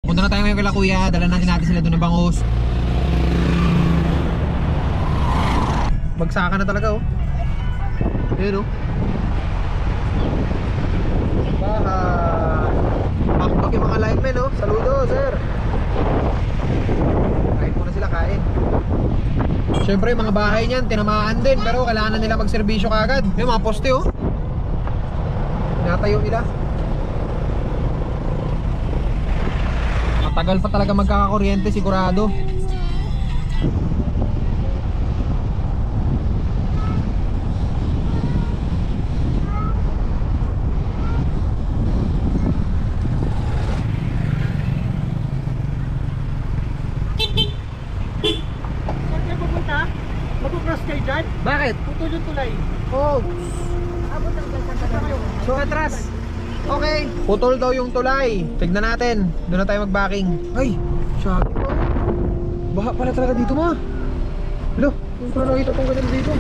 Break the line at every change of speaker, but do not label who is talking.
Punta na tayo ngayon kay kuya, dala natin sila doon ng bangus. Bagsakan na talaga oh. Ayun oh. Bakbak yung mga linemen oh. Saludo sir. Kain muna sila, kain. Siyempre yung mga bahay niyan tinamaan din, pero kailangan na nila magserbisyo kagad. Yung mga poste oh. Natayo nila. Matagal pa talaga magkakakuryente sigurado.
Mag-cross kayo dyan?
Bakit?
Putol yung tulay.
Oh,
Abot ang ganda kayo.
so atras. Okay. Putol daw yung tulay. Tignan natin. Doon na tayo mag-backing. Ay, shaggy pa. Baha pala talaga dito ma. Hello, yung ko na nakita tong ganun dito.